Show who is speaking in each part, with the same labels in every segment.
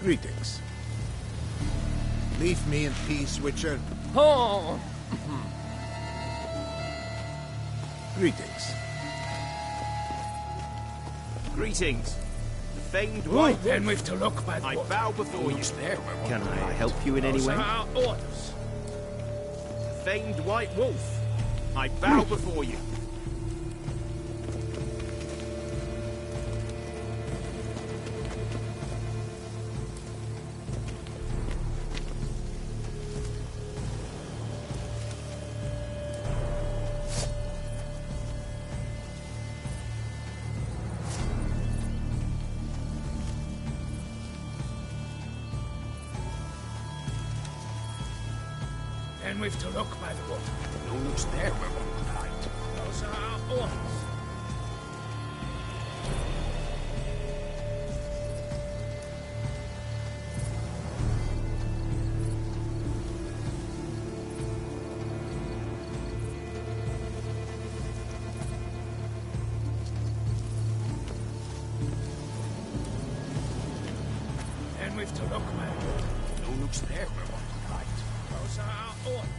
Speaker 1: Greetings. Leave me in peace, Witcher.
Speaker 2: Oh!
Speaker 1: Greetings.
Speaker 3: Greetings. The famed white
Speaker 2: Then we've to look by the
Speaker 3: I
Speaker 2: water.
Speaker 3: bow before you.
Speaker 2: There, we're
Speaker 3: Can I help you in any
Speaker 2: Those
Speaker 3: way?
Speaker 2: are our orders.
Speaker 3: The famed white wolf. I bow before you.
Speaker 2: Then we've to look by the water.
Speaker 3: No looks there where one could hide.
Speaker 2: Those are our orders. Then we've to look by the water.
Speaker 3: No looks there where one could hide.
Speaker 2: Those are our orders.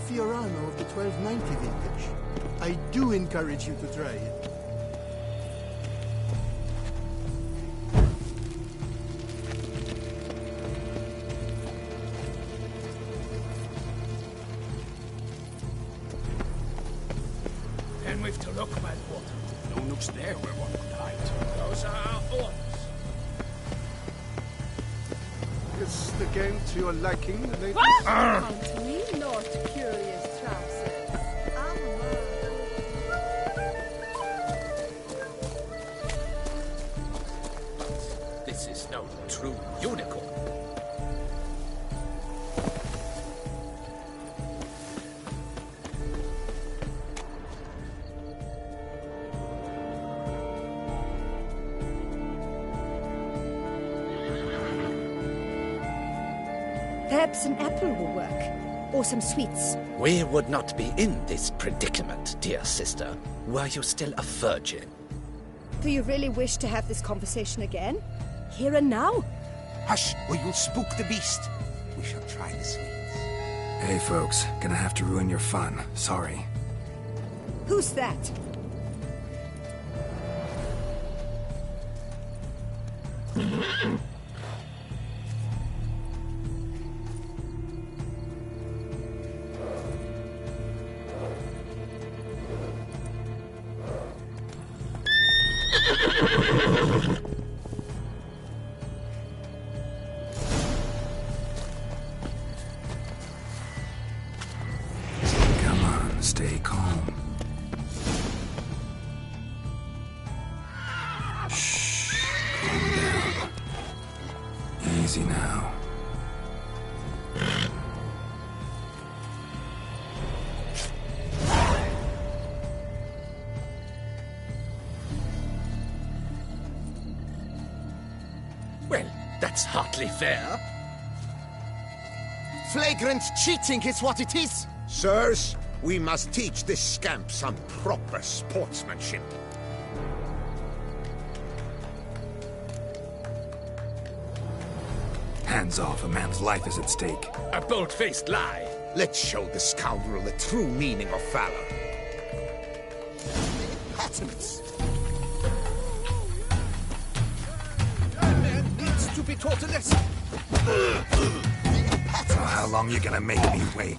Speaker 4: Fiorano of the 1290 vintage. I do encourage you to try it.
Speaker 2: Then we've to look by the water.
Speaker 3: No looks there where one could hide.
Speaker 2: Those are our orders.
Speaker 4: Is the game to your liking, lady?
Speaker 5: Come to me, Lord Curious Trousers.
Speaker 2: This is no true unicorn.
Speaker 6: Perhaps an apple will work. Or some sweets.
Speaker 7: We would not be in this predicament, dear sister, were you still a virgin.
Speaker 6: Do you really wish to have this conversation again? Here and now?
Speaker 1: Hush, or you'll spook the beast. We shall try the sweets.
Speaker 8: Hey folks, gonna have to ruin your fun. Sorry.
Speaker 6: Who's that?
Speaker 8: Come on, stay calm. Shh. Calm down. Easy now.
Speaker 7: Well, that's hardly fair.
Speaker 1: Flagrant cheating is what it is. Sirs, we must teach this scamp some proper sportsmanship.
Speaker 8: Hands off, a man's life is at stake.
Speaker 7: A bold-faced lie.
Speaker 1: Let's show the scoundrel the true meaning of valor. Patents. That man needs to be taught a lesson.
Speaker 8: So how long you gonna make me wait?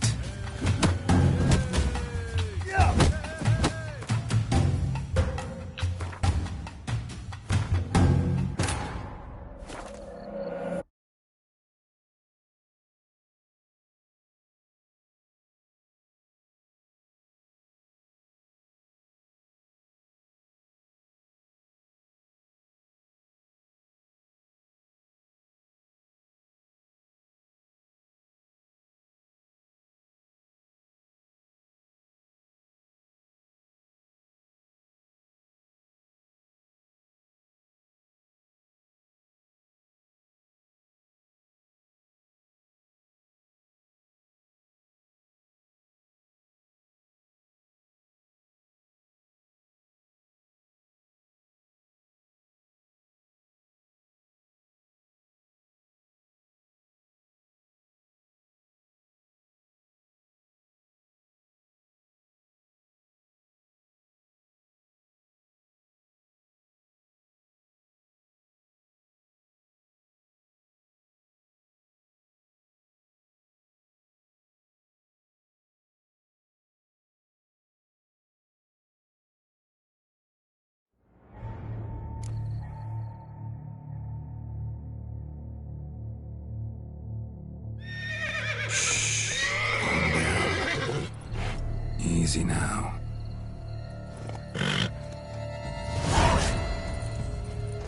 Speaker 8: Easy now.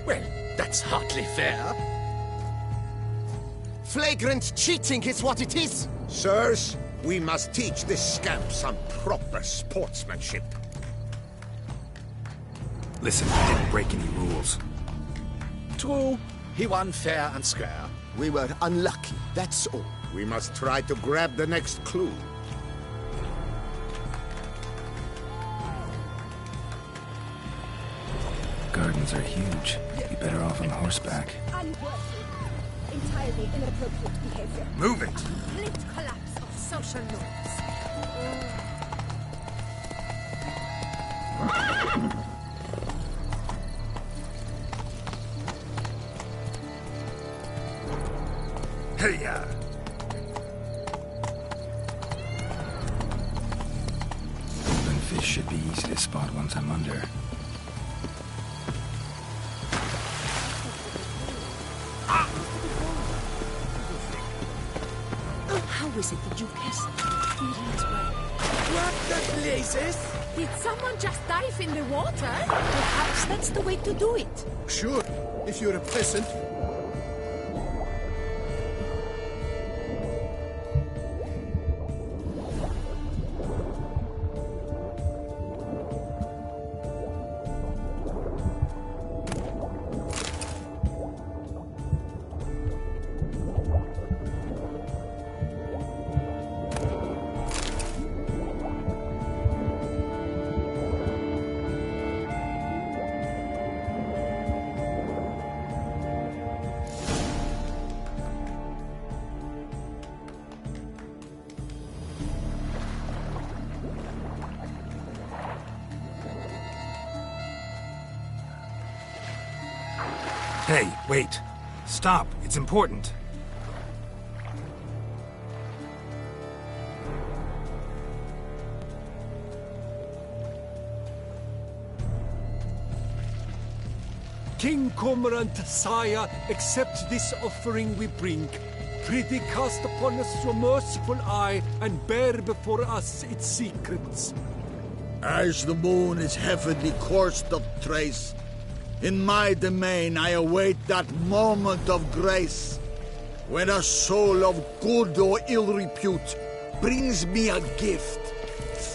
Speaker 7: Well, that's hardly fair.
Speaker 1: Flagrant cheating is what it is. Sirs, we must teach this scamp some proper sportsmanship.
Speaker 8: Listen, he didn't break any rules.
Speaker 7: True, he won fair and square.
Speaker 1: We were unlucky, that's all. We must try to grab the next clue.
Speaker 8: Gardens are huge. Be better off on horseback.
Speaker 6: Unworthy. Entirely inappropriate behavior.
Speaker 8: Move it!
Speaker 6: Complete collapse of social norms.
Speaker 8: Hey-ya! Open fish should be easy to spot once I'm under.
Speaker 6: How is it that you guessed?
Speaker 2: What the blazes?
Speaker 5: Did someone just dive in the water?
Speaker 6: Perhaps that's the way to do it.
Speaker 4: Sure, if you're a peasant.
Speaker 8: Hey, wait. Stop. It's important.
Speaker 9: King Cormorant, sire, accept this offering we bring. Prithee cast upon us your merciful eye, and bear before us its secrets.
Speaker 1: As the moon is heavily coursed of trace, in my domain I await that moment of grace, when a soul of good or ill repute brings me a gift,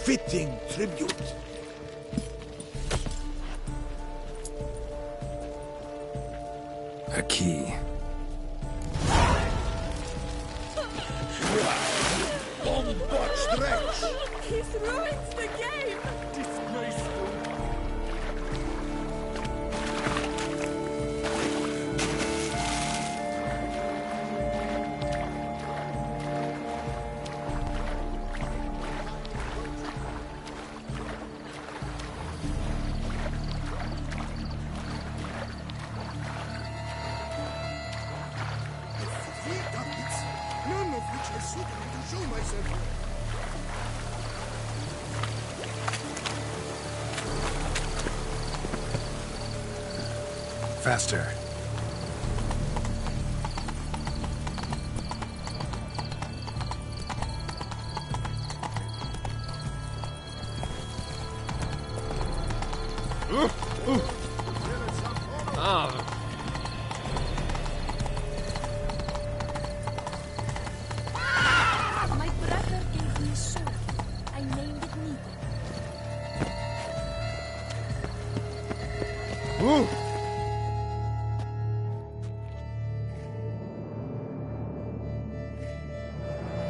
Speaker 1: fitting tribute.
Speaker 8: A key.
Speaker 1: Bombard stretch!
Speaker 5: He's ruined the game!
Speaker 9: Disgraceful.
Speaker 1: None of which has suited me to show myself.
Speaker 8: Faster.
Speaker 5: My brother gave me a sword. I named it Nico.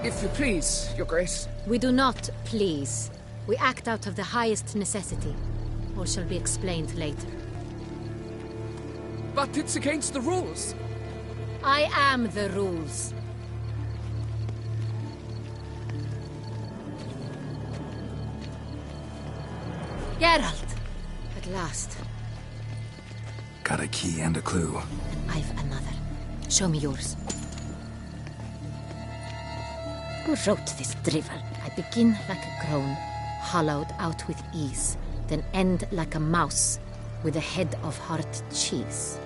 Speaker 2: If you please, Your Grace.
Speaker 10: We do not please. We act out of the highest necessity. All shall be explained later.
Speaker 2: But it's against the rules.
Speaker 10: I am the rules. Geralt! At last.
Speaker 8: Got a key and a clue.
Speaker 10: I've another. Show me yours. Who wrote this drivel? I begin like a crone, hollowed out with ease, then end like a mouse, with a head of hard cheese.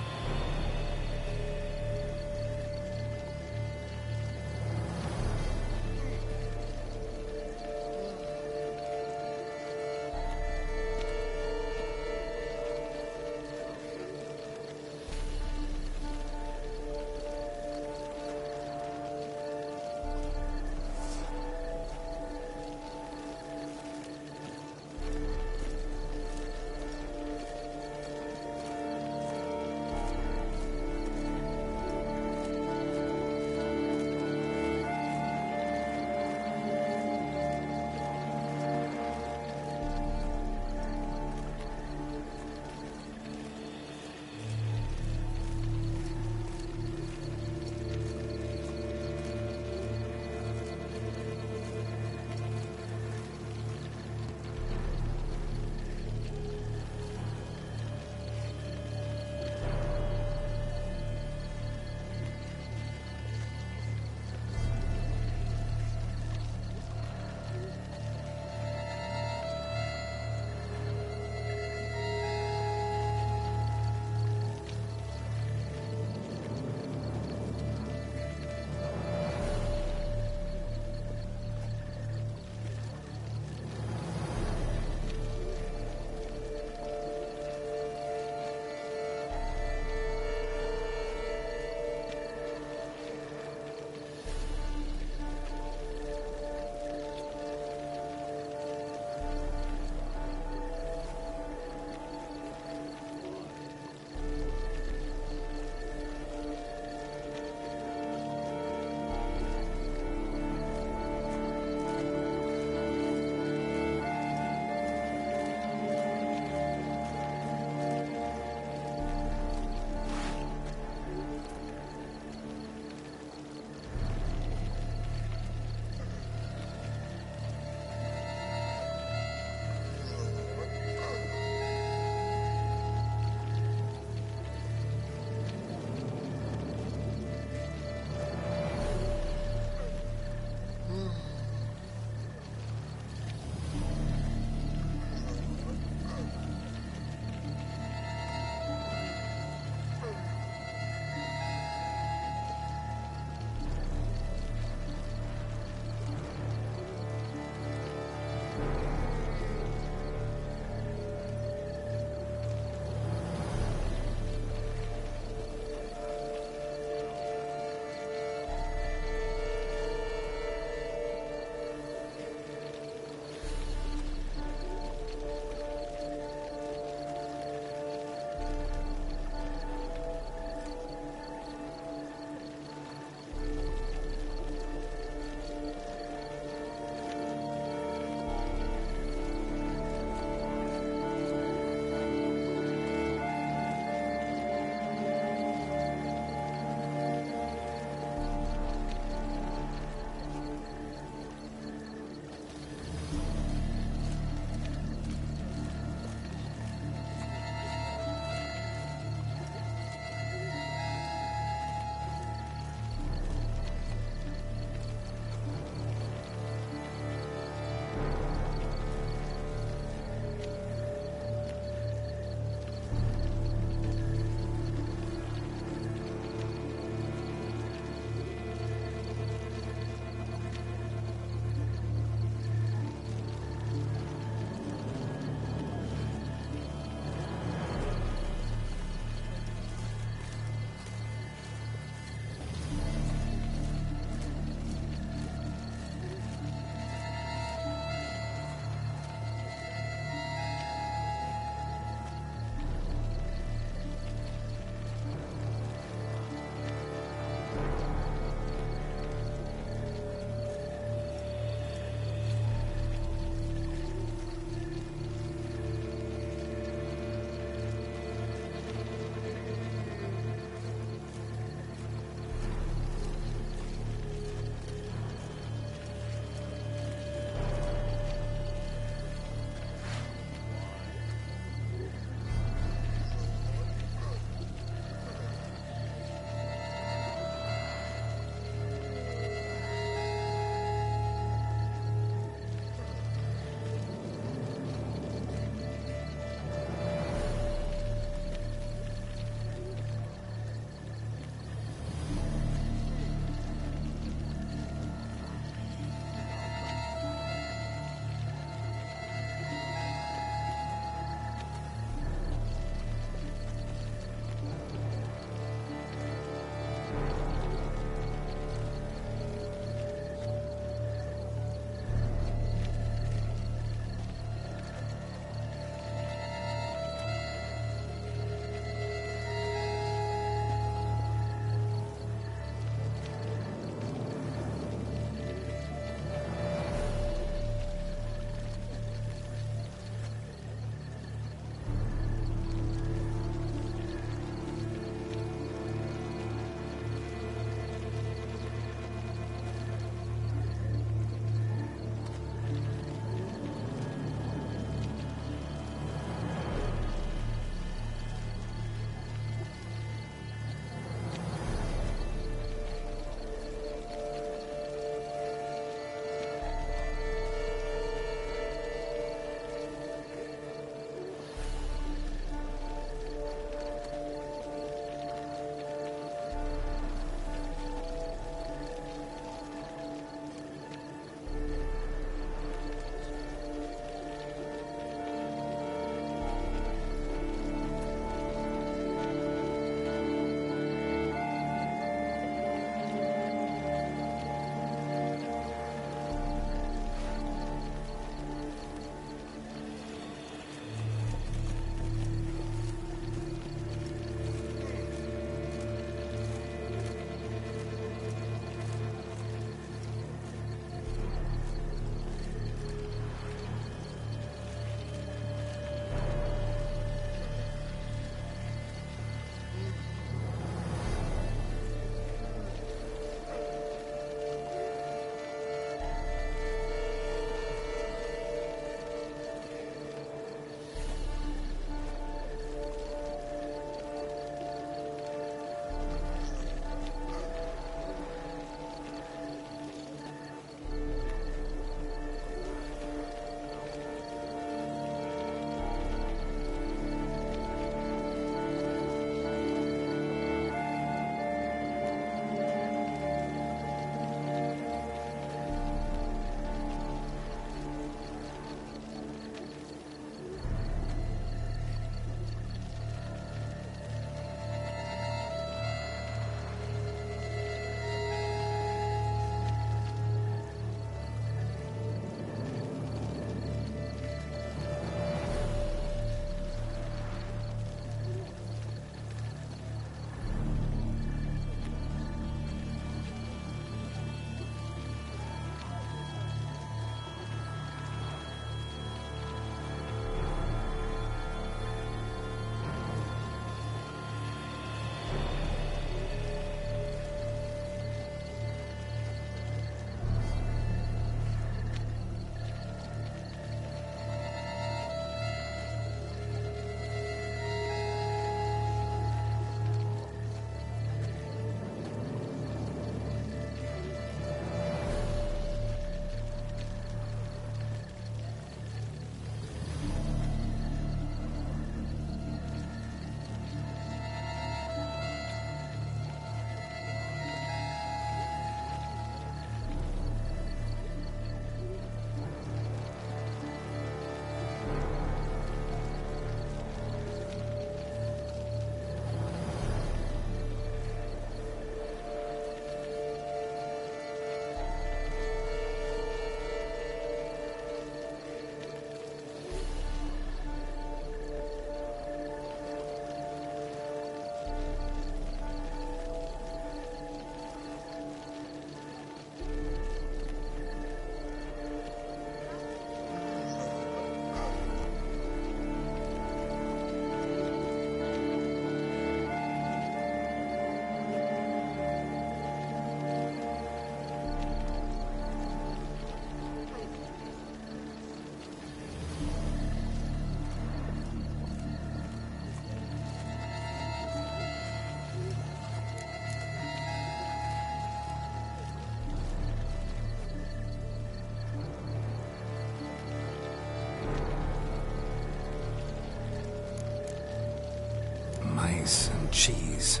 Speaker 8: cheese.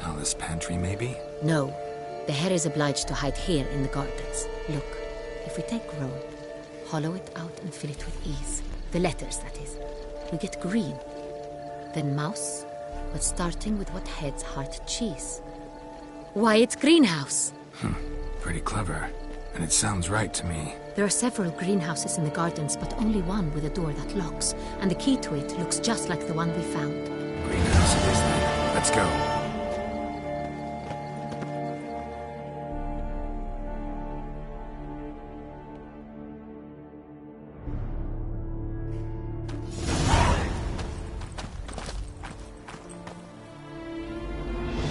Speaker 8: Palace pantry, maybe?
Speaker 10: No. The hare is obliged to hide here in the gardens. Look, if we take roan, hollow it out and fill it with ease. The letters, that is. We get green. Then mouse, but starting with what heads heart cheese. Why, it's greenhouse!
Speaker 8: Pretty clever. And it sounds right to me.
Speaker 10: There are several greenhouses in the gardens, but only one with a door that locks, and the key to it looks just like the one we found.
Speaker 8: Greenhouse it is then. Let's go.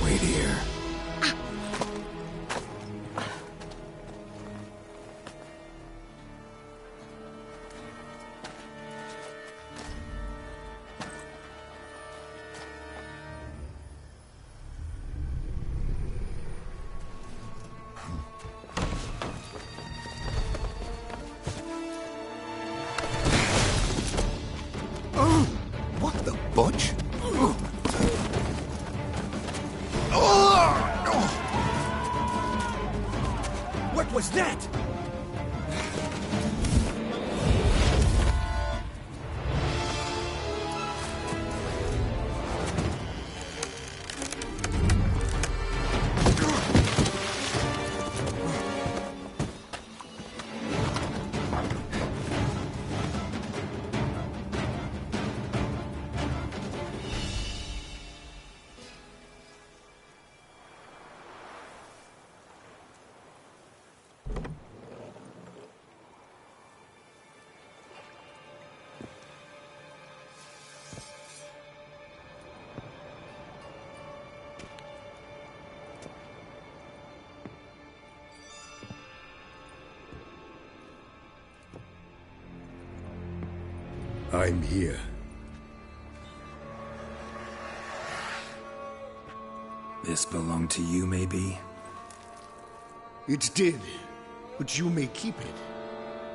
Speaker 8: Wait here.
Speaker 1: What the butch?
Speaker 9: What was that? I'm here.
Speaker 8: This belonged to you, maybe?
Speaker 11: It did, but you may keep it.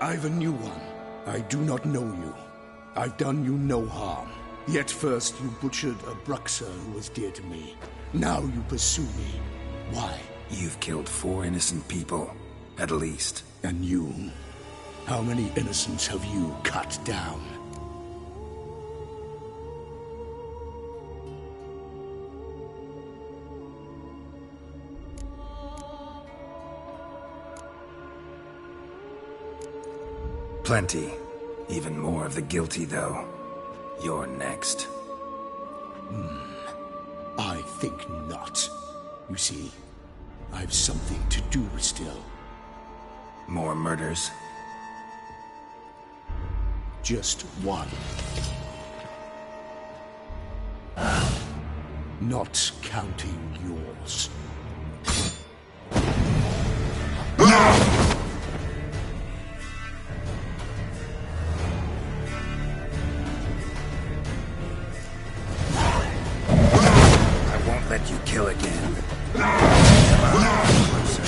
Speaker 11: I've a new one. I do not know you. I've done you no harm. Yet first you butchered a Bruxer who was dear to me. Now you pursue me. Why?
Speaker 8: You've killed 4 innocent people, at least.
Speaker 11: And you? How many innocents have you cut down?
Speaker 8: Plenty. Even more of the guilty, though. You're next.
Speaker 11: I think not. You see, I've something to do still.
Speaker 8: More murders?
Speaker 11: Just one. Not counting yours.
Speaker 8: Let you kill again. Come on, closer.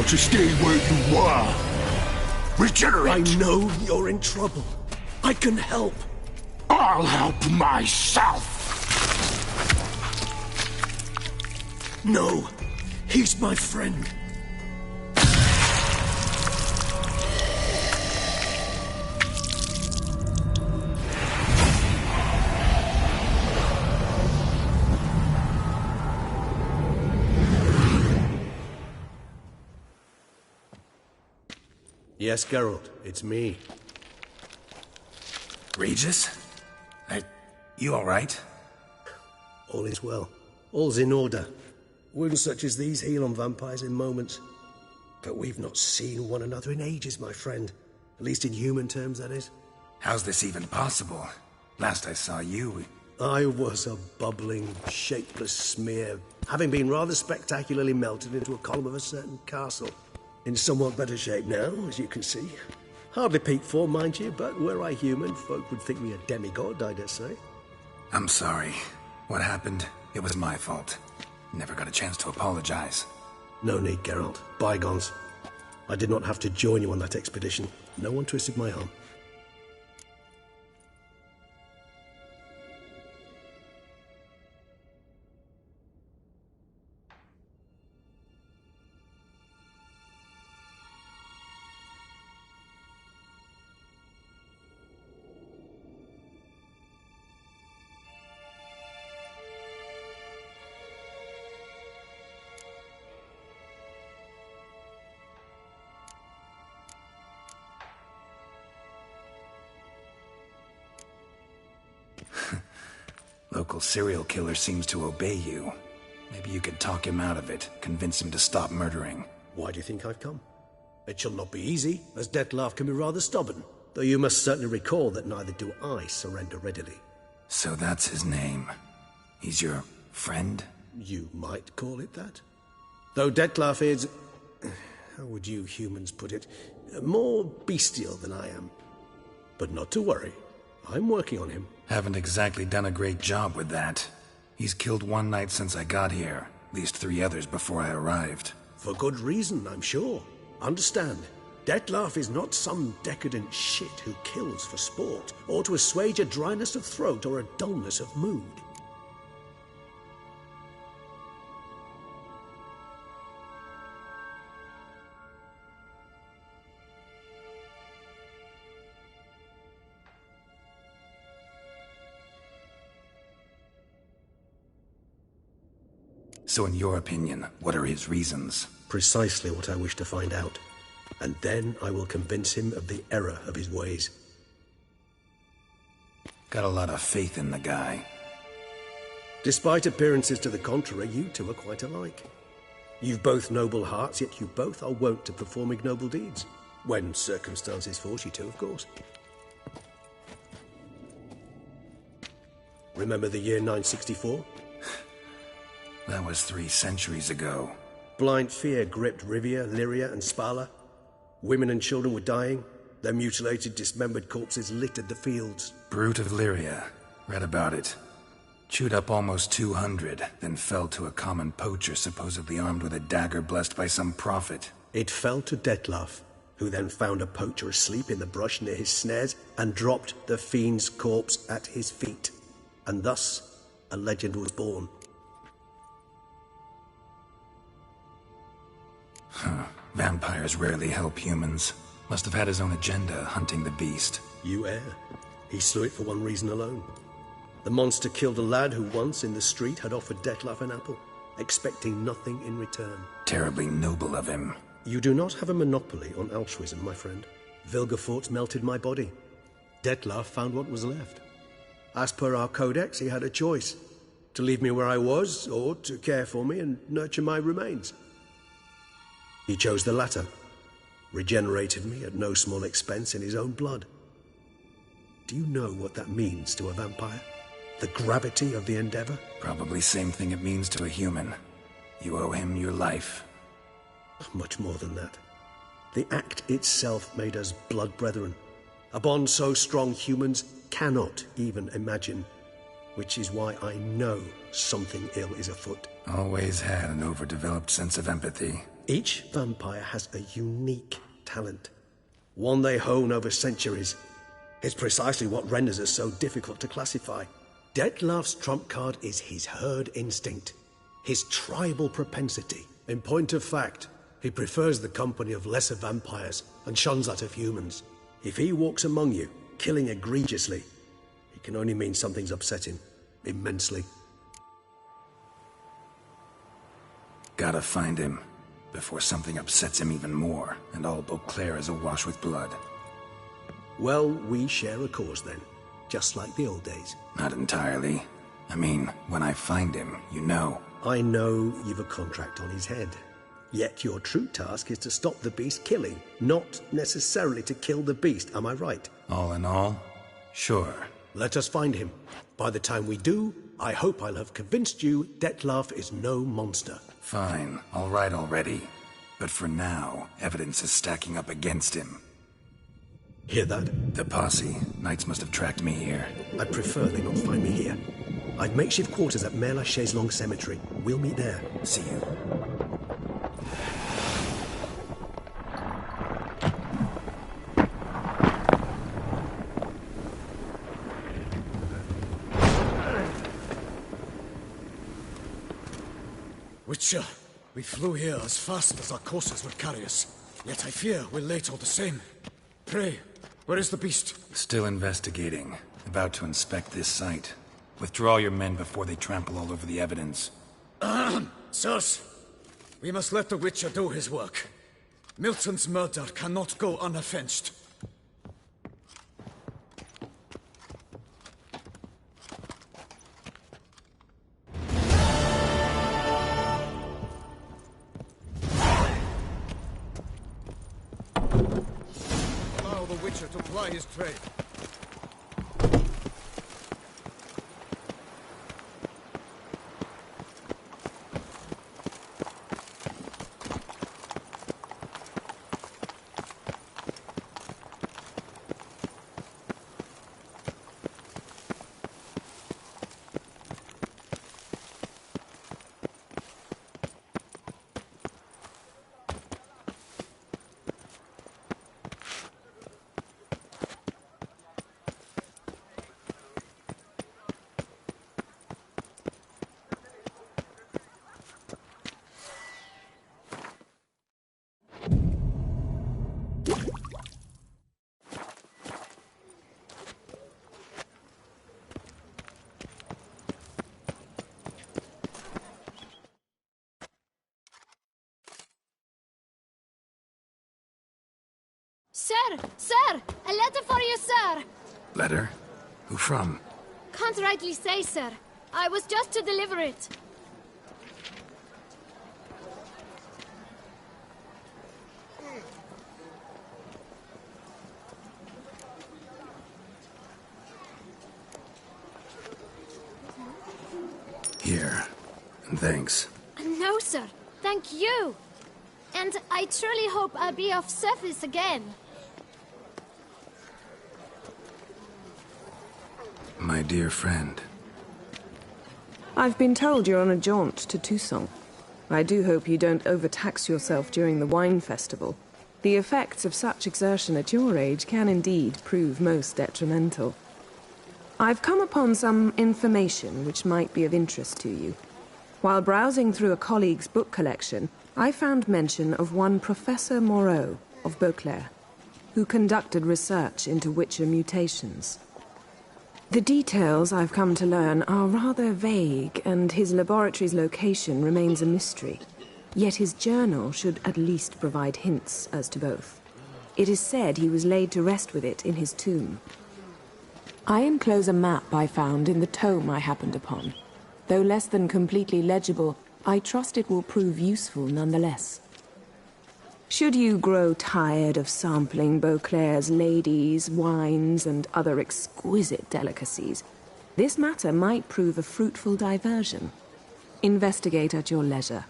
Speaker 11: prefer to stay where you are. Regenerate!
Speaker 12: I know you're in trouble. I can help.
Speaker 11: I'll help myself!
Speaker 12: No, he's my friend.
Speaker 13: Yes, Geralt, it's me.
Speaker 8: Regis? You alright?
Speaker 13: All is well. All's in order. Wounds such as these heal on vampires in moments. But we've not seen one another in ages, my friend. At least in human terms, that is.
Speaker 8: How's this even possible? Last I saw you...
Speaker 13: I was a bubbling, shapeless smear, having been rather spectacularly melted into a column of a certain castle. In somewhat better shape now, as you can see. Hardly peak form, mind you, but were I human, folk would think me a demigod, I dare say.
Speaker 8: I'm sorry. What happened, it was my fault. Never got a chance to apologize.
Speaker 13: No need, Geralt. Bygones. I did not have to join you on that expedition. No one twisted my arm.
Speaker 8: Local serial killer seems to obey you. Maybe you could talk him out of it, convince him to stop murdering.
Speaker 13: Why do you think I've come? It shall not be easy, as Dettlaff can be rather stubborn. Though you must certainly recall that neither do I surrender readily.
Speaker 8: So that's his name. He's your friend?
Speaker 13: You might call it that. Though Dettlaff is... how would you humans put it? More bestial than I am. But not to worry. I'm working on him.
Speaker 8: Haven't exactly done a great job with that. He's killed one knight since I got here. At least 3 others before I arrived.
Speaker 13: For good reason, I'm sure. Understand, Dettlaff is not some decadent shit who kills for sport, or to assuage a dryness of throat or a dullness of mood.
Speaker 8: So in your opinion, what are his reasons?
Speaker 13: Precisely what I wish to find out. And then I will convince him of the error of his ways.
Speaker 8: Got a lot of faith in the guy.
Speaker 13: Despite appearances to the contrary, you two are quite alike. You've both noble hearts, yet you both are wont to perform ignoble deeds. When circumstances force you to, of course. Remember the year 964?
Speaker 8: That was 3 centuries ago.
Speaker 13: Blind fear gripped Rivia, Lyria, and Spala. Women and children were dying. Their mutilated, dismembered corpses littered the fields.
Speaker 8: Brute of Lyria. Read about it. Chewed up almost 200, then fell to a common poacher supposedly armed with a dagger blessed by some prophet.
Speaker 13: It fell to Dettlaff, who then found a poacher asleep in the brush near his snares and dropped the fiend's corpse at his feet. And thus, a legend was born.
Speaker 8: Huh. Vampires rarely help humans. Must have had his own agenda, hunting the beast.
Speaker 13: You err. He slew it for one reason alone. The monster killed a lad who once, in the street, had offered Dettlaff an apple, expecting nothing in return.
Speaker 8: Terribly noble of him.
Speaker 13: You do not have a monopoly on altruism, my friend. Vilgefortz melted my body. Dettlaff found what was left. As per our codex, he had a choice. To leave me where I was, or to care for me and nurture my remains. He chose the latter, regenerated me at no small expense in his own blood. Do you know what that means to a vampire? The gravity of the endeavor?
Speaker 8: Probably same thing it means to a human. You owe him your life.
Speaker 13: Much more than that. The act itself made us blood brethren. A bond so strong humans cannot even imagine. Which is why I know something ill is afoot.
Speaker 8: Always had an overdeveloped sense of empathy.
Speaker 13: Each vampire has a unique talent, one they hone over centuries. It's precisely what renders us so difficult to classify. Dettlaff's trump card is his herd instinct, his tribal propensity. In point of fact, he prefers the company of lesser vampires and shuns that of humans. If he walks among you, killing egregiously, it can only mean something's upset him immensely.
Speaker 8: Gotta find him, before something upsets him even more, and all Beauclair is awash with blood.
Speaker 13: Well, we share a cause then, just like the old days.
Speaker 8: Not entirely. I mean, when I find him, you know.
Speaker 13: I know you've a contract on his head. Yet your true task is to stop the beast killing, not necessarily to kill the beast, am I right?
Speaker 8: All in all, sure.
Speaker 13: Let us find him. By the time we do, I hope I'll have convinced you Dettlaff is no monster.
Speaker 8: Fine, all right already. But for now, evidence is stacking up against him.
Speaker 13: Hear that?
Speaker 8: The posse. Knights must have tracked me here.
Speaker 13: I'd prefer they not find me here. I've makeshift quarters at Mère Lachaise Long Cemetery. We'll meet there.
Speaker 8: See you.
Speaker 12: Witcher, we flew here as fast as our courses would carry us. Yet I fear we're late all the same. Pray, where is the beast?
Speaker 8: Still investigating. About to inspect this site. Withdraw your men before they trample all over the evidence.
Speaker 12: Sirs, we must let the Witcher do his work. Milton's murder cannot go unoffensed. Allow the Witcher to ply his trade.
Speaker 5: Sir! Sir! A letter for you, sir!
Speaker 8: Letter? Who from?
Speaker 5: Can't rightly say, sir. I was just to deliver it.
Speaker 8: Here. And thanks.
Speaker 5: No, sir. Thank you. And I truly hope I'll be of service again.
Speaker 8: My dear friend.
Speaker 14: I've been told you're on a jaunt to Toussaint. I do hope you don't overtax yourself during the wine festival. The effects of such exertion at your age can indeed prove most detrimental. I've come upon some information which might be of interest to you. While browsing through a colleague's book collection, I found mention of one Professor Moreau of Beauclair, who conducted research into Witcher mutations. The details I've come to learn are rather vague, and his laboratory's location remains a mystery. Yet his journal should at least provide hints as to both. It is said he was laid to rest with it in his tomb. I enclose a map I found in the tome I happened upon. Though less than completely legible, I trust it will prove useful nonetheless. Should you grow tired of sampling Beauclair's ladies, wines, and other exquisite delicacies, this matter might prove a fruitful diversion. Investigate at your leisure.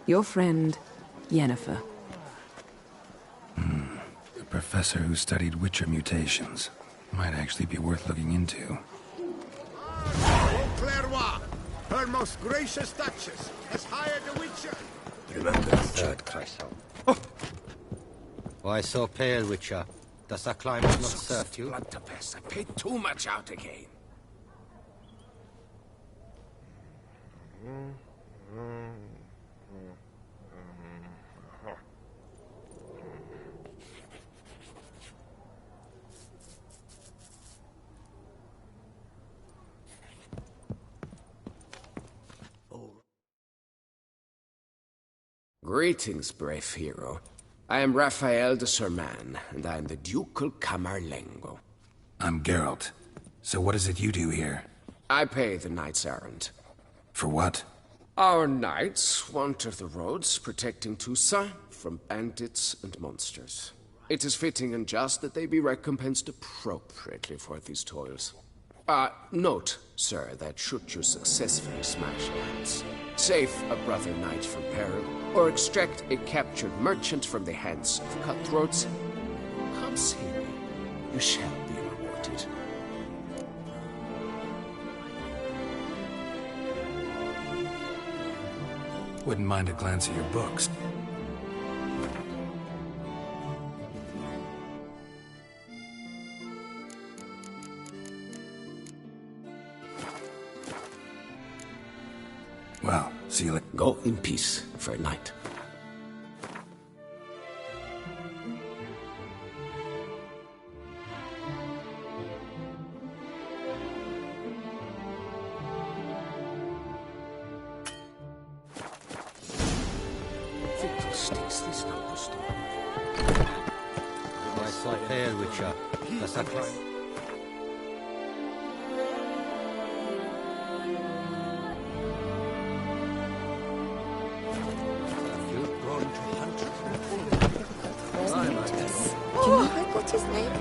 Speaker 14: Your friend, Yennefer.
Speaker 8: A professor who studied Witcher mutations. Might actually be worth looking into.
Speaker 1: Beauclair, her most gracious duchess, has hired a Witcher.
Speaker 13: Remember,
Speaker 15: Third Kreisel. Why so pale, Witcher? Does that climate not serve you?
Speaker 16: Blood to pass. I paid too much out again. Greetings, brave hero. I am Raphael de Serman, and I am the Ducal Camerlengo.
Speaker 8: I'm Geralt. So what is it you do here?
Speaker 16: I pay the knight's errand.
Speaker 8: For what?
Speaker 16: Our knights wander the roads, protecting Toussaint from bandits and monsters. It is fitting and just that they be recompensed appropriately for these toils. Note, sir, that should you successfully smash lands, save a brother knight from peril, or extract a captured merchant from the hands of cutthroats, come see me. You shall be rewarded.
Speaker 8: Wouldn't mind a glance at your books. Well, see you later.
Speaker 16: Go in peace, fair knight.
Speaker 15: Why so pale, Witcher? Does that climate...
Speaker 10: I got his name.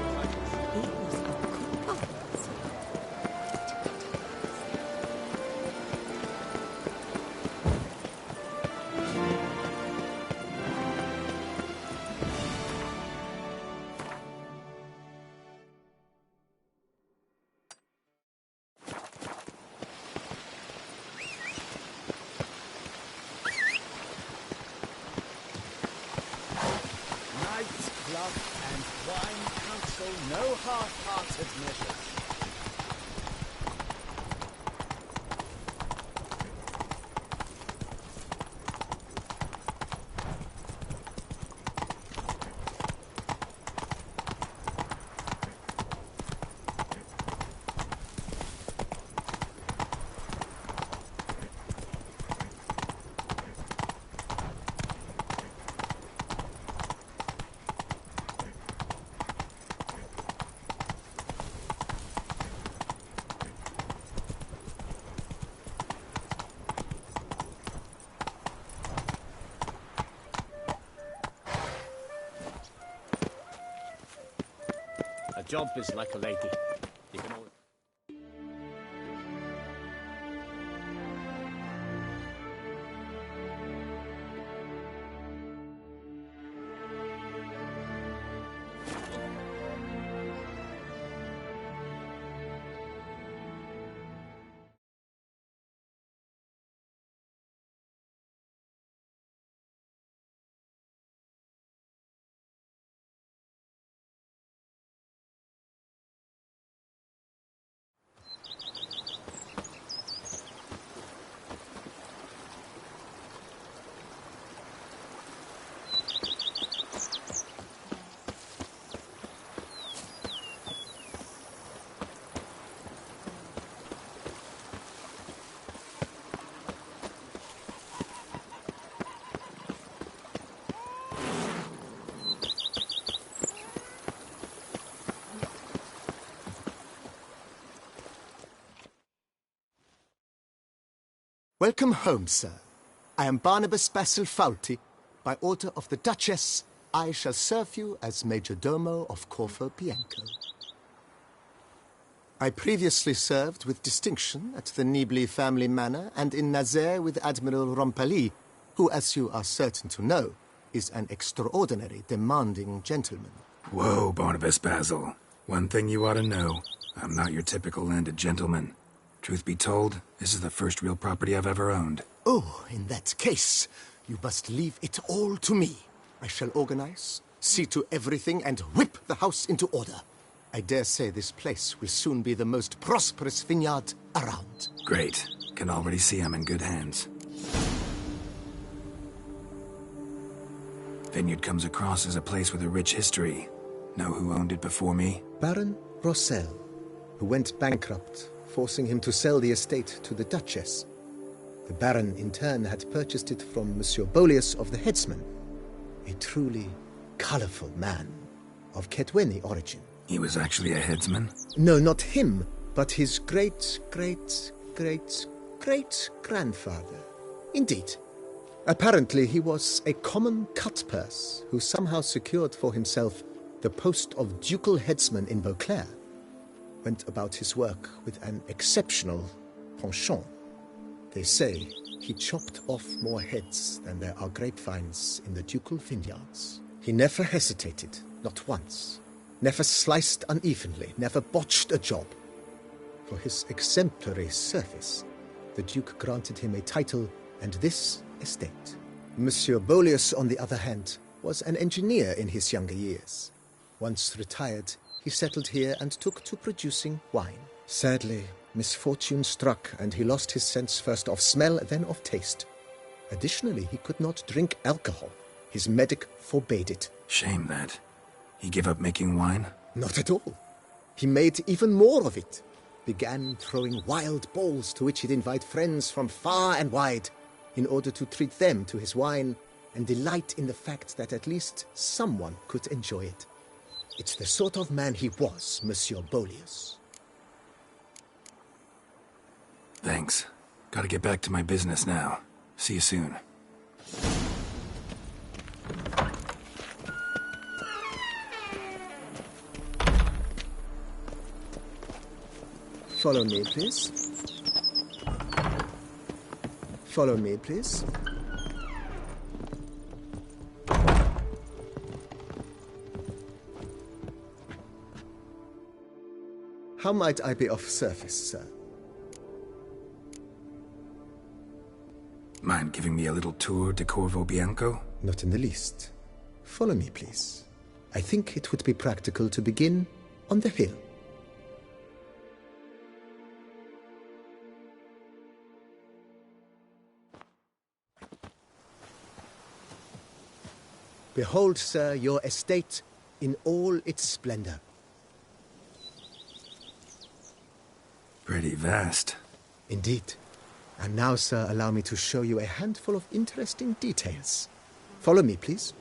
Speaker 10: He was a cool.
Speaker 17: Knights Club and Wine Council, no half-hearted measures.
Speaker 3: A job is like a lady. You can always...
Speaker 4: Welcome home, sir. I am Barnabas Basil Faulty. By order of the Duchess, I shall serve you as Major Domo of Corfu Bianco. I previously served with distinction at the Nibli family manor and in Nazaire with Admiral Rompali, who, as you are certain to know, is an extraordinary demanding gentleman.
Speaker 8: Whoa, Barnabas Basil. One thing you ought to know. I'm not your typical landed gentleman. Truth be told, this is the first real property I've ever owned.
Speaker 4: Oh, in that case, You must leave it all to me. I shall organize, see to everything, and whip the house into order. I dare say this place will soon be the most prosperous vineyard around.
Speaker 8: Great. Can already see I'm in good hands. Vineyard comes across as a place with a rich history. Know who owned it before me?
Speaker 4: Baron Rossel, who went bankrupt, forcing him to sell the estate to the Duchess. The Baron, in turn, had purchased it from Monsieur Bolius of the Headsman, a truly colorful man of Ketweni origin.
Speaker 8: He was actually a headsman?
Speaker 4: No, not him, but his great-great-great-great-grandfather. Indeed. Apparently, he was a common cutpurse who somehow secured for himself the post of ducal headsman in Beauclair. Went about his work with an exceptional penchant. They say he chopped off more heads than there are grapevines in the ducal vineyards. He never hesitated, not once. Never sliced unevenly, never botched a job. For his exemplary service, the Duke granted him a title and this estate. Monsieur Bolius, on the other hand, was an engineer in his younger years. Once retired, he settled here and took to producing wine. Sadly, misfortune struck, and he lost his sense first of smell, then of taste. Additionally, he could not drink alcohol. His medic forbade it.
Speaker 8: Shame that. He gave up making wine?
Speaker 4: Not at all. He made even more of it. Began throwing wild balls to which he'd invite friends from far and wide in order to treat them to his wine and delight in the fact that at least someone could enjoy it. It's the sort of man he was, Monsieur Bolius.
Speaker 8: Thanks. Gotta get back to my business now. See you soon.
Speaker 4: Follow me, please. Follow me, please. How might I be of service, sir?
Speaker 8: Mind giving me a little tour de Corvo Bianco?
Speaker 4: Not in the least. Follow me, please. I think it would be practical to begin on the hill. Behold, sir, your estate in all its splendor.
Speaker 8: Pretty vast.
Speaker 4: Indeed. And now, sir, allow me to show you a handful of interesting details. Follow me, please.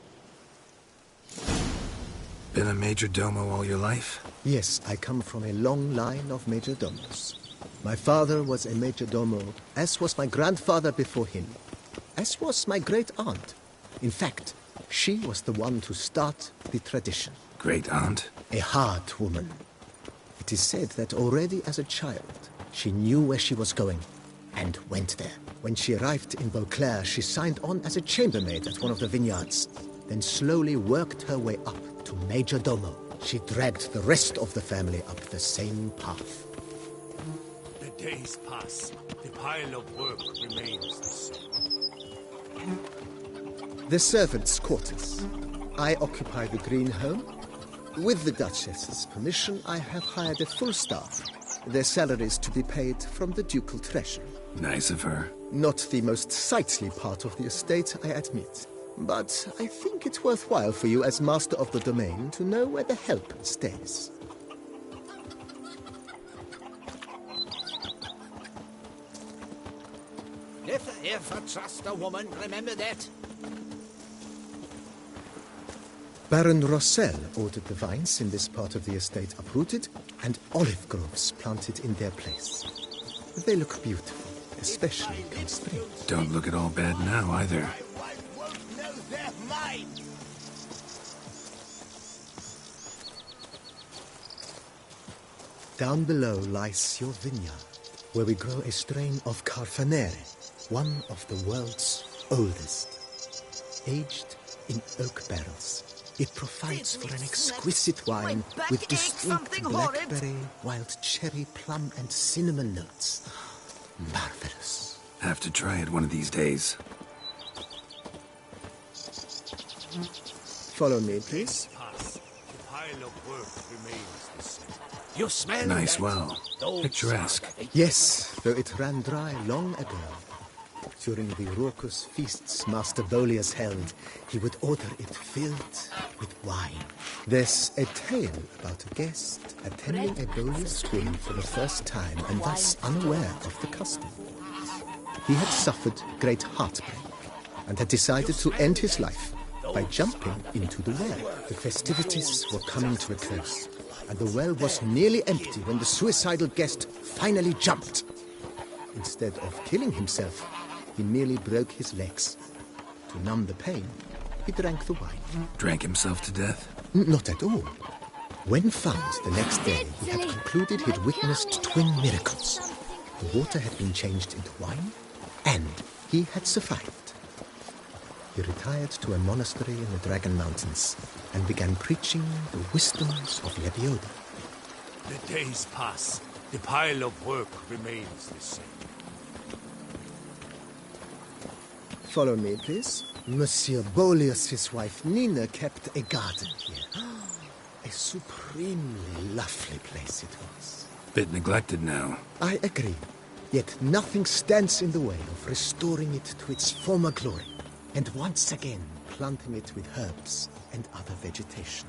Speaker 8: Been a major domo all your life?
Speaker 4: Yes, I come from a long line of major domos. My father was a major domo, as was my grandfather before him, as was my great-aunt. In fact, she was the one to start the tradition.
Speaker 8: Great-aunt?
Speaker 4: A hard woman. It is said that already as a child, she knew where she was going and went there. When she arrived in Beauclair, she signed on as a chambermaid at one of the vineyards, then slowly worked her way up to major domo. She dragged the rest of the family up the same path.
Speaker 9: The days pass. The pile of work remains the same.
Speaker 4: The servants' quarters. I occupy the green home. With the Duchess's permission, I have hired a full staff. Their salaries to be paid from the ducal treasury.
Speaker 8: Nice of her.
Speaker 4: Not the most sightly part of the estate, I admit. But I think it's worthwhile for you as master of the domain to know where the help stays.
Speaker 17: Never ever trust a woman, remember that?
Speaker 4: Baron Rossel ordered the vines in this part of the estate uprooted and olive groves planted in their place. They look beautiful, especially come spring.
Speaker 8: Don't look at all bad now, either.
Speaker 4: Down below lies your vineyard, where we grow a strain of Carfanere, one of the world's oldest. Aged in oak barrels, it provides for an exquisite wine with distinct blackberry, wild cherry, plum, and cinnamon notes. Marvelous.
Speaker 8: Have to try it one of these days.
Speaker 4: Follow me, please.
Speaker 17: You smell
Speaker 8: Nice
Speaker 17: that?
Speaker 8: well.
Speaker 17: Those
Speaker 8: Picturesque.
Speaker 17: are the-
Speaker 4: Yes, though it ran dry long ago. During the raucous feasts Master Bolius held, he would order it filled with wine. There's a tale about a guest attending a Bolius twin for the first time and thus unaware of the custom. He had suffered great heartbreak and had decided to end his life by jumping into the well. The festivities were coming to a close, and the well was nearly empty when the suicidal guest finally jumped. Instead of killing himself, he merely broke his legs. To numb the pain, he drank the wine.
Speaker 8: Drank himself to death?
Speaker 4: Not at all. When found the next day, he had concluded he'd witnessed twin miracles. The water had been changed into wine, and he had survived. He retired to a monastery in the Dragon Mountains and began preaching the wisdoms of Lebioda.
Speaker 9: The days pass. The pile of work remains the same.
Speaker 4: Follow me, please. Monsieur Bolius' wife Nina kept a garden here. A supremely lovely place it was.
Speaker 8: Bit neglected now.
Speaker 4: I agree. Yet nothing stands in the way of restoring it to its former glory, and once again planting it with herbs and other vegetation.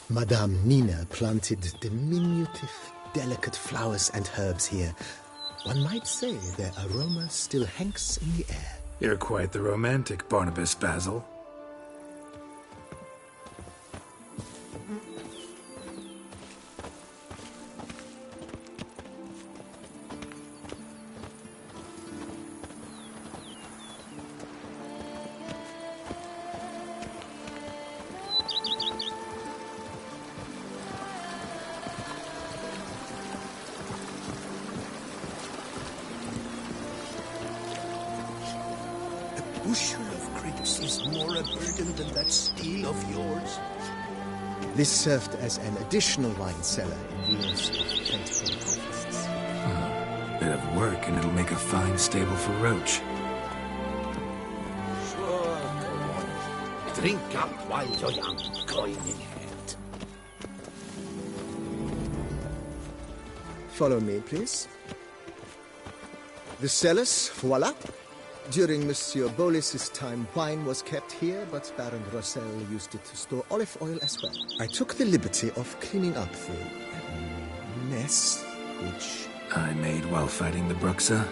Speaker 4: Madame Nina planted diminutive, delicate flowers and herbs here. One might say their aroma still hangs in the air.
Speaker 8: You're quite the romantic, Barnabas Basil.
Speaker 11: Bushel of grapes is more a burden than that steel of yours.
Speaker 4: This served as an additional wine cellar in years of plentiful harvests.
Speaker 8: Bit of work and it'll make a fine stable for Roach.
Speaker 17: Sure, go on. Drink up while you're young, coin in hand.
Speaker 4: Follow me, please. The cellars, voila. During Monsieur Bolis's time, wine was kept here, but Baron Rossel used it to store olive oil as well. I took the liberty of cleaning up the mess, which
Speaker 8: I made while fighting the Bruxa.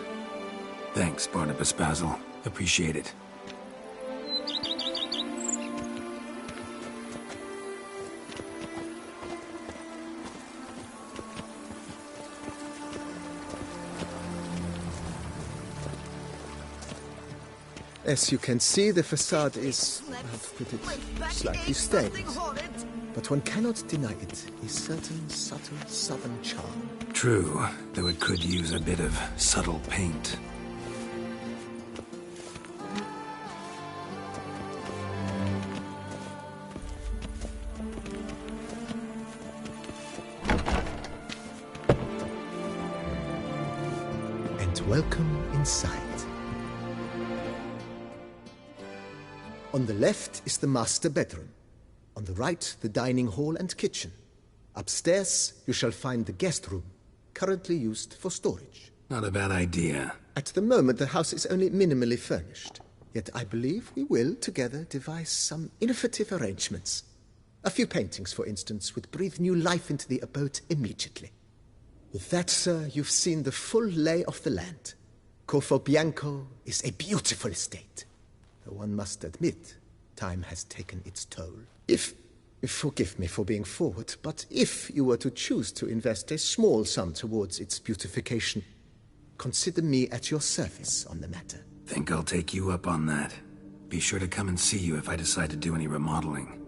Speaker 8: Thanks, Barnabas Basil. Appreciate it.
Speaker 4: As you can see, the facade is, how to put it, slightly stained. But one cannot deny it, a certain subtle southern charm.
Speaker 8: True, though it could use a bit of subtle paint.
Speaker 4: And welcome inside. On the left is the master bedroom. On the right, the dining hall and kitchen. Upstairs, you shall find the guest room, currently used for storage.
Speaker 8: Not a bad idea.
Speaker 4: At the moment, the house is only minimally furnished. Yet I believe we will, together, devise some innovative arrangements. A few paintings, for instance, would breathe new life into the abode immediately. With that, sir, you've seen the full lay of the land. Corfo Bianco is a beautiful estate. Though one must admit, time has taken its toll. Forgive me for being forward, but if you were to choose to invest a small sum towards its beautification, consider me at your service on the matter.
Speaker 8: Think I'll take you up on that. Be sure to come and see you if I decide to do any remodeling.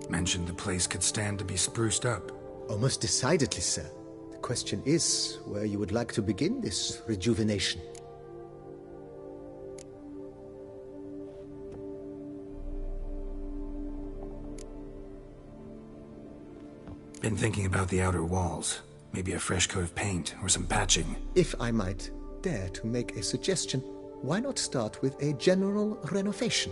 Speaker 8: Mentioned the place could stand to be spruced up.
Speaker 4: Almost decidedly, sir. The question is where you would like to begin this rejuvenation.
Speaker 8: Been thinking about the outer walls. Maybe a fresh coat of paint or some patching.
Speaker 4: If I might dare to make a suggestion, why not start with a general renovation?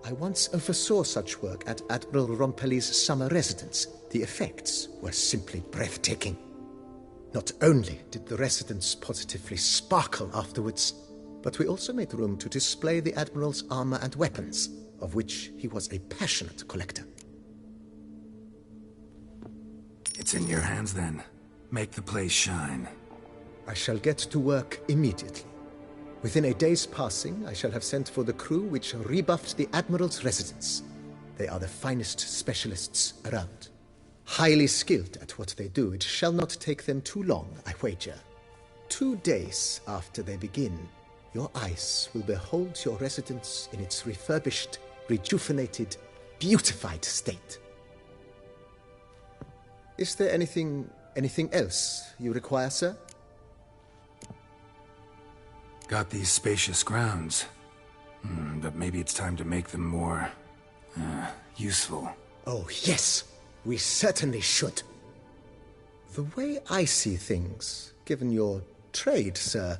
Speaker 4: I once oversaw such work at Admiral Rompelli's summer residence. The effects were simply breathtaking. Not only did the residence positively sparkle afterwards, but we also made room to display the Admiral's armor and weapons, of which he was a passionate collector.
Speaker 8: It's in your hands then. Make the place shine.
Speaker 4: I shall get to work immediately. Within a day's passing, I shall have sent for the crew which rebuffed the Admiral's residence. They are the finest specialists around. Highly skilled at what they do, it shall not take them too long, I wager. 2 days after they begin, your eyes will behold your residence in its refurbished, rejuvenated, beautified state. Is there anything else you require, sir?
Speaker 8: Got these spacious grounds. But maybe it's time to make them more... useful.
Speaker 4: Oh, yes! We certainly should. The way I see things, given your trade, sir,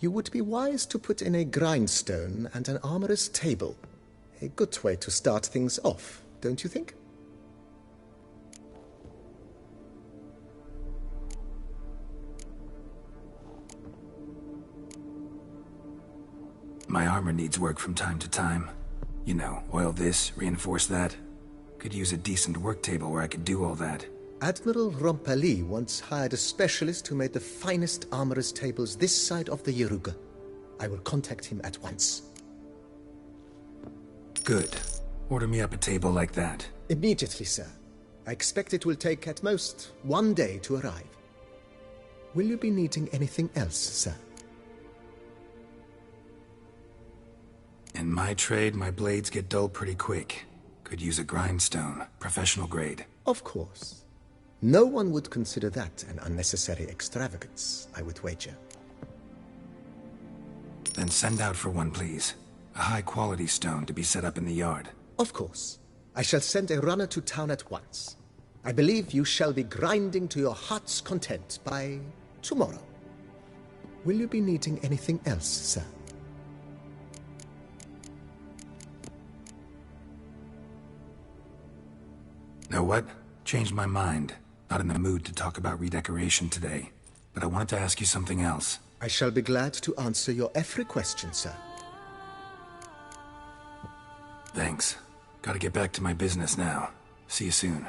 Speaker 4: you would be wise to put in a grindstone and an armorer's table. A good way to start things off, don't you think?
Speaker 8: My armor needs work from time to time. You know, oil this, reinforce that. Could use a decent work table where I could do all that.
Speaker 4: Admiral Rompelli once hired a specialist who made the finest armorer's tables this side of the Yaruga. I will contact him at once.
Speaker 8: Good. Order me up a table like that.
Speaker 4: Immediately, sir. I expect it will take at most 1 day to arrive. Will you be needing anything else, sir?
Speaker 8: In my trade, my blades get dull pretty quick. Could use a grindstone, professional grade.
Speaker 4: Of course. No one would consider that an unnecessary extravagance, I would wager.
Speaker 8: Then send out for one, please. A high-quality stone to be set up in the yard.
Speaker 4: Of course. I shall send a runner to town at once. I believe you shall be grinding to your heart's content by tomorrow. Will you be needing anything else, sir?
Speaker 8: Know what? Changed my mind. Not in the mood to talk about redecoration today. But I wanted to ask you something else.
Speaker 4: I shall be glad to answer your every question, sir.
Speaker 8: Thanks. Gotta get back to my business now. See you soon.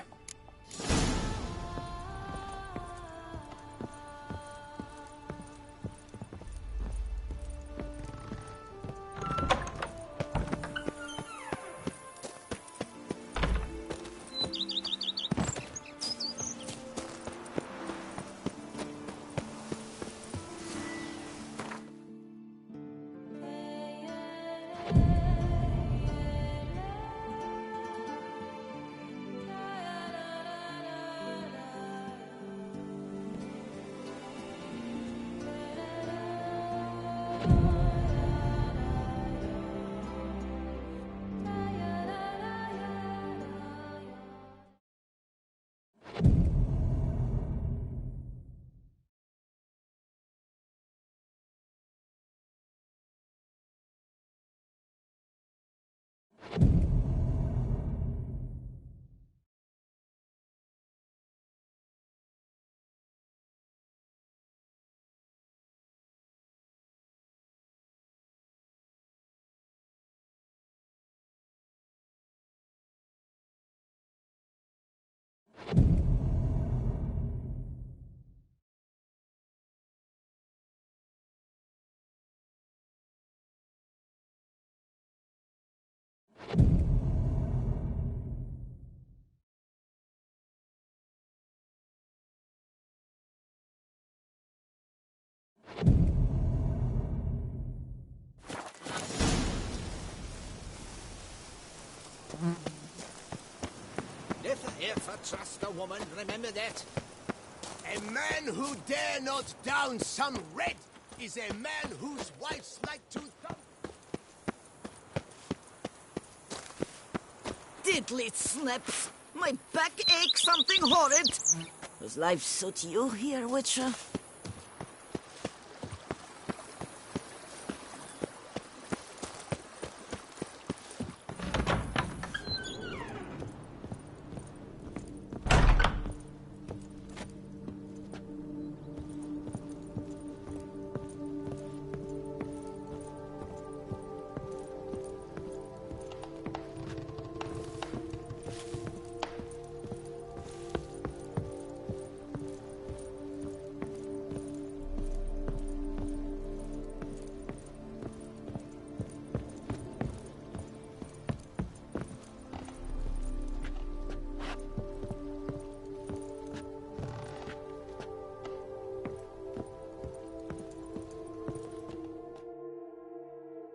Speaker 17: If I trust a woman, remember that. A man who dare not down some red is a man whose wife's like to thump.
Speaker 18: Diddly snips. My back aches something horrid. Does life suit you here, Witcher?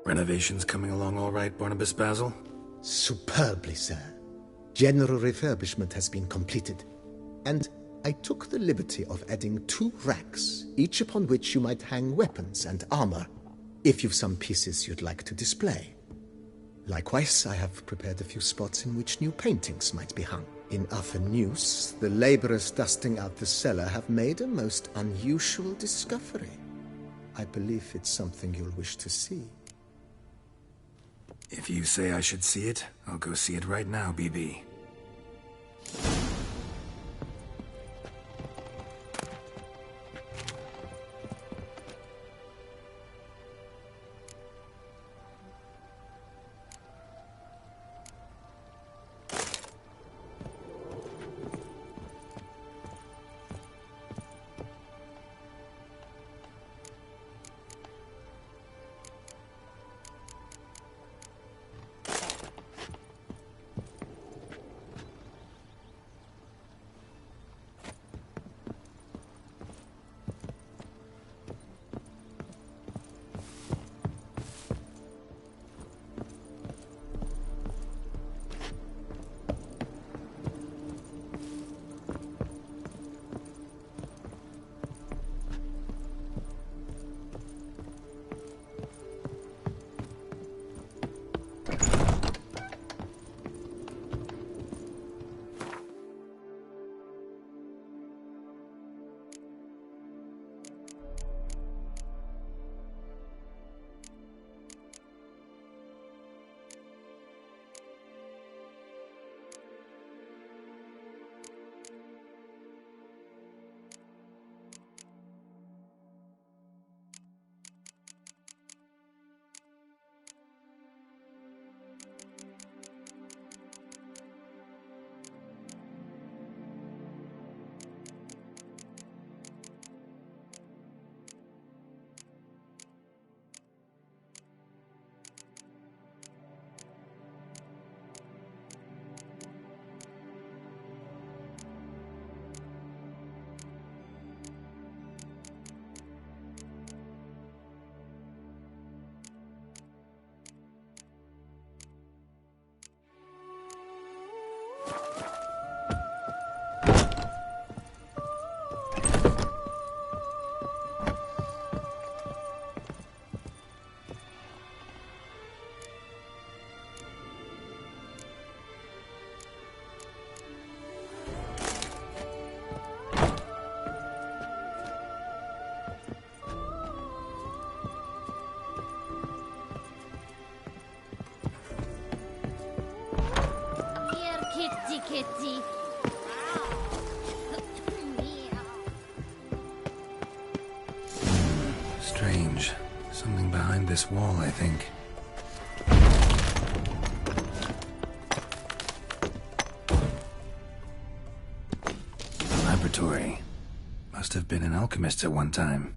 Speaker 8: Renovations coming along all right, Barnabas Basil?
Speaker 4: Superbly, sir. General refurbishment has been completed. And I took the liberty of adding 2 racks, each upon which you might hang weapons and armor, if you've some pieces you'd like to display. Likewise, I have prepared a few spots in which new paintings might be hung. In Athenus, the laborers dusting out the cellar have made a most unusual discovery. I believe it's something you'll wish to see.
Speaker 8: If you say I should see it, I'll go see it right now, BB.
Speaker 5: Kitty.
Speaker 8: Strange. Something behind this wall, I think. Laboratory. Must have been an alchemist at one time.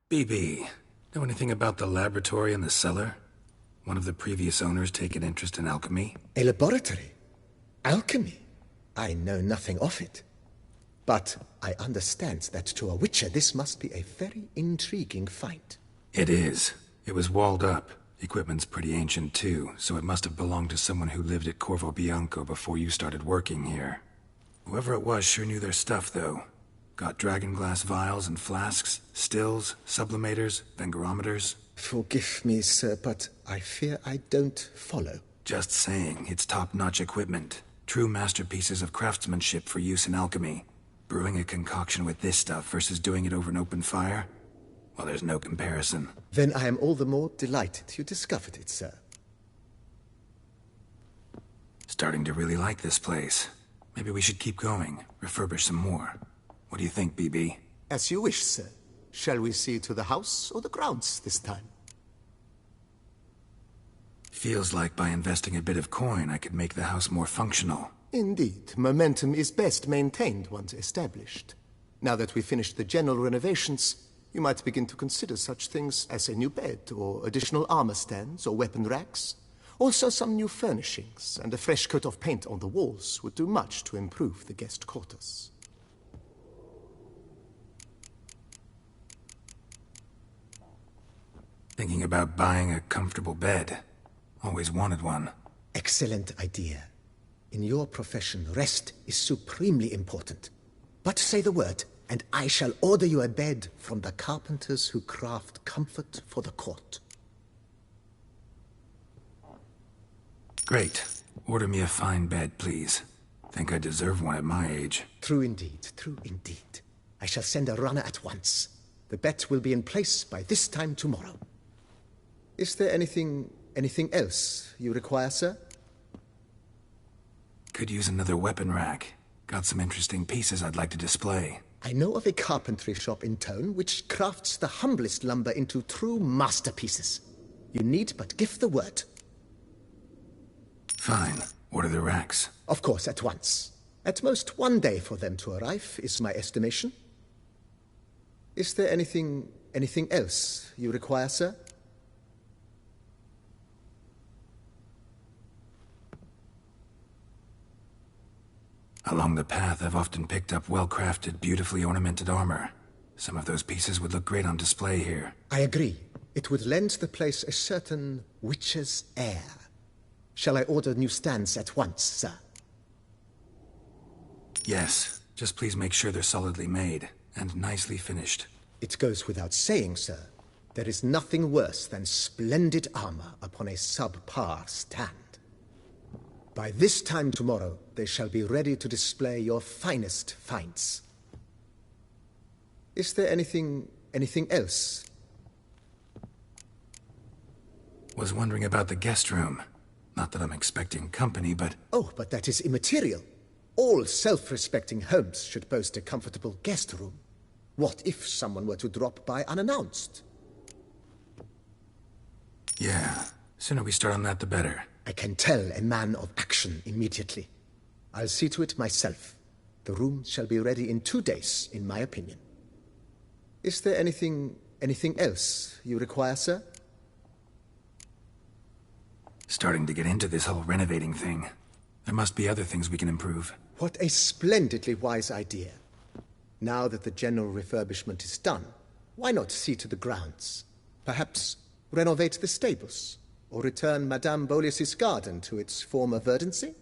Speaker 8: BB, know anything about the laboratory in the cellar? One of the previous owners take an interest in alchemy?
Speaker 4: A laboratory? Alchemy? I know nothing of it. But I understand that to a witcher this must be a very intriguing find.
Speaker 8: It is. It was walled up. Equipment's pretty ancient too, so it must have belonged to someone who lived at Corvo Bianco before you started working here. Whoever it was sure knew their stuff, though. Got dragon glass vials and flasks, stills, sublimators, vengerometers.
Speaker 4: Forgive me, sir, but I fear I don't follow.
Speaker 8: Just saying, it's top-notch equipment. True masterpieces of craftsmanship for use in alchemy. Brewing a concoction with this stuff versus doing it over an open fire? Well, there's no comparison.
Speaker 4: Then I am all the more delighted you discovered it, sir.
Speaker 8: Starting to really like this place. Maybe we should keep going, refurbish some more. What do you think, BB?
Speaker 4: As you wish, sir. Shall we see to the house or the grounds this time?
Speaker 8: Feels like by investing a bit of coin, I could make the house more functional.
Speaker 4: Indeed, momentum is best maintained once established. Now that we've finished the general renovations, you might begin to consider such things as a new bed, or additional armor stands, or weapon racks. Also some new furnishings, and a fresh coat of paint on the walls would do much to improve the guest quarters.
Speaker 8: Thinking about buying a comfortable bed. Always wanted one.
Speaker 4: Excellent idea. In your profession, rest is supremely important. But say the word, and I shall order you a bed from the carpenters who craft comfort for the court.
Speaker 8: Great. Order me a fine bed, please. Think I deserve one at my age.
Speaker 4: True indeed, true indeed. I shall send a runner at once. The bet will be in place by this time tomorrow. Is there anything else you require, sir?
Speaker 8: Could use another weapon rack. Got some interesting pieces I'd like to display.
Speaker 4: I know of a carpentry shop in town which crafts the humblest lumber into true masterpieces. You need but give the word.
Speaker 8: Fine. Order the racks.
Speaker 4: Of course, at once. At most 1 day for them to arrive, is my estimation. Is there anything else you require, sir?
Speaker 8: Along the path, I've often picked up well-crafted, beautifully ornamented armor. Some of those pieces would look great on display here.
Speaker 4: I agree. It would lend the place a certain witch's air. Shall I order new stands at once, sir?
Speaker 8: Yes. Just please make sure they're solidly made and nicely finished.
Speaker 4: It goes without saying, sir. There is nothing worse than splendid armor upon a subpar stand. By this time tomorrow, they shall be ready to display your finest finds. Is there anything else?
Speaker 8: Was wondering about the guest room. Not that I'm expecting company, but...
Speaker 4: Oh, but that is immaterial. All self-respecting homes should boast a comfortable guest room. What if someone were to drop by unannounced?
Speaker 8: Yeah, sooner we start on that the better.
Speaker 4: I can tell a man of action immediately. I'll see to it myself. The room shall be ready in 2 days, in my opinion. Is there anything else you require, sir?
Speaker 8: Starting to get into this whole renovating thing. There must be other things we can improve.
Speaker 4: What a splendidly wise idea. Now that the general refurbishment is done, why not see to the grounds? Perhaps renovate the stables, or return Madame Boleus's garden to its former verdancy?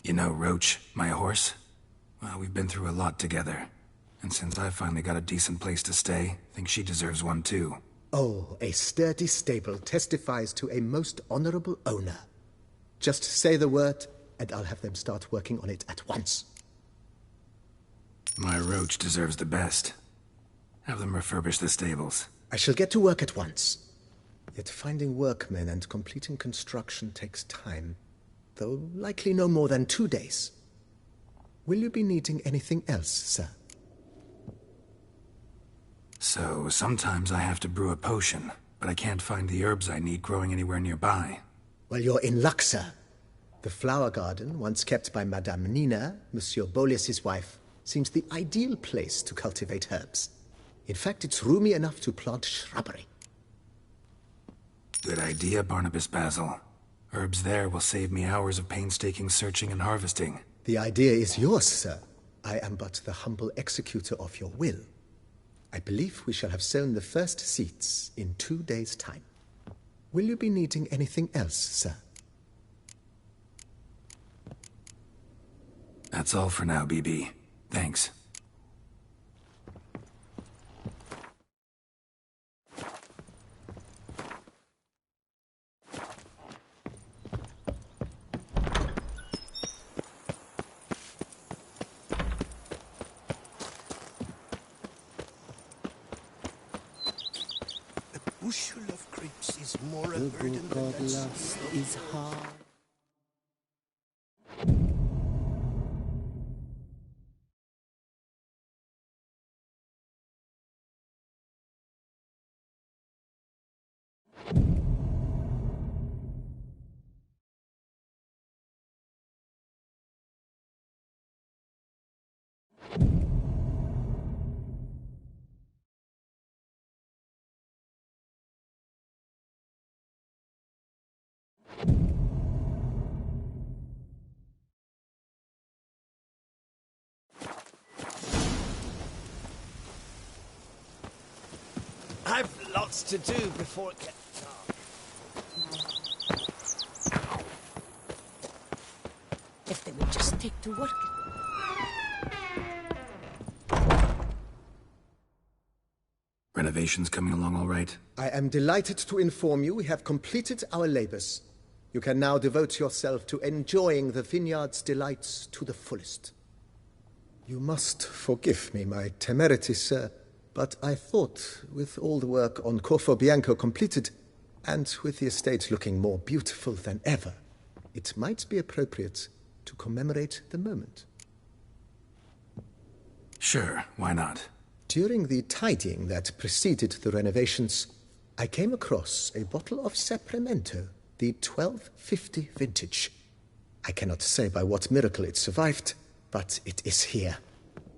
Speaker 8: You know Roach, my horse? Well, we've been through a lot together. And since I finally got a decent place to stay, I think she deserves one too.
Speaker 4: Oh, a sturdy stable testifies to a most honorable owner. Just say the word, and I'll have them start working on it at once.
Speaker 8: My Roach deserves the best. Have them refurbish the stables.
Speaker 4: I shall get to work at once. Yet finding workmen and completing construction takes time, though likely no more than 2 days. Will you be needing anything else, sir?
Speaker 8: So, sometimes I have to brew a potion, but I can't find the herbs I need growing anywhere nearby.
Speaker 4: Well, you're in luck, sir. The flower garden, once kept by Madame Nina, Monsieur Boleus's wife, seems the ideal place to cultivate herbs. In fact, it's roomy enough to plant shrubbery.
Speaker 8: Good idea, Barnabas Basil. Herbs there will save me hours of painstaking searching and harvesting.
Speaker 4: The idea is yours, sir. I am but the humble executor of your will. I believe we shall have sown the first seeds in 2 days' time. Will you be needing anything else, sir?
Speaker 8: That's all for now, BB. Thanks.
Speaker 17: A bushel of grapes is more a burden than that
Speaker 4: lust is hard.
Speaker 17: I've lots to do before it gets dark.
Speaker 10: If they would just take to work.
Speaker 8: Renovations coming along all right?
Speaker 4: I am delighted to inform you we have completed our labors. You can now devote yourself to enjoying the vineyard's delights to the fullest. You must forgive me my temerity, sir, but I thought, with all the work on Corvo Bianco completed, and with the estate looking more beautiful than ever, it might be appropriate to commemorate the moment.
Speaker 8: Sure, why not?
Speaker 4: During the tidying that preceded the renovations, I came across a bottle of Sapramento, the 1250 vintage. I cannot say by what miracle it survived, but it is here.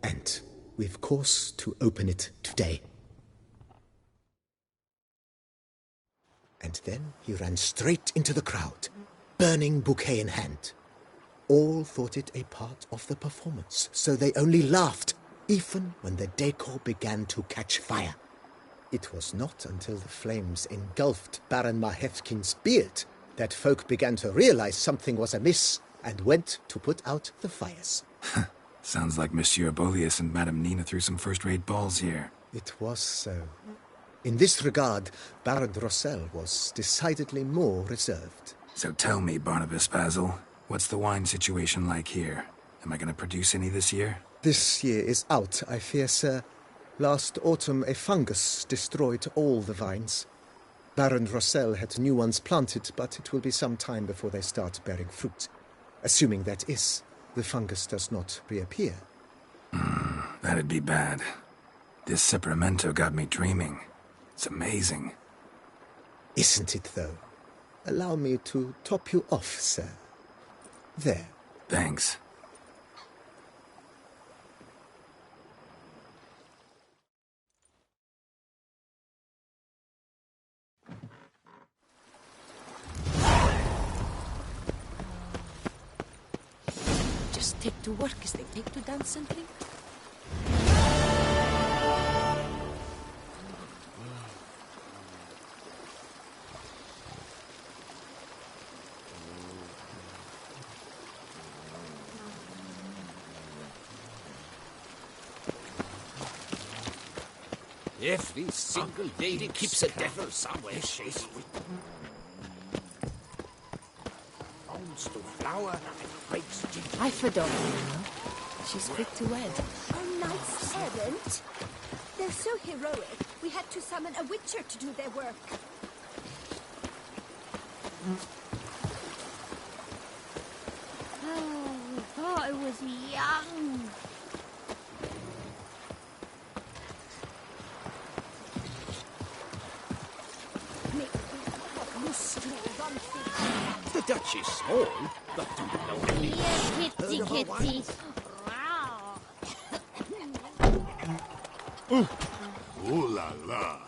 Speaker 4: And we've cause to open it today. And then he ran straight into the crowd, burning bouquet in hand. All thought it a part of the performance, so they only laughed, even when the decor began to catch fire. It was not until the flames engulfed Baron Mahevkin's beard that folk began to realize something was amiss and went to put out the fires.
Speaker 8: Sounds like Monsieur Bolius and Madame Nina threw some first-rate balls here.
Speaker 4: It was so. In this regard, Baron Rossel was decidedly more reserved.
Speaker 8: So tell me, Barnabas Basil, what's the wine situation like here? Am I going to produce any this year?
Speaker 4: This year is out, I fear, sir. Last autumn, a fungus destroyed all the vines. Baron Rossel had new ones planted, but it will be some time before they start bearing fruit. Assuming that is, the fungus does not reappear.
Speaker 8: That'd be bad. This Sapramento got me dreaming. It's amazing.
Speaker 4: Isn't it, though? Allow me to top you off, sir. There.
Speaker 8: Thanks.
Speaker 10: Just take to work as they take to dance and drink.
Speaker 17: Every single lady keeps a devil somewhere, she's owns to flower and breaks ginger.
Speaker 10: I Fedora, you know. She's quick to wed.
Speaker 6: Oh, knights errant. They're so heroic, we had to summon a witcher to do their work.
Speaker 5: Oh, I was young.
Speaker 17: The Dutch is small, but do you know any?
Speaker 5: Yes, kitty,
Speaker 17: Heard of our
Speaker 5: kitty.
Speaker 17: wines?
Speaker 1: Ooh la la.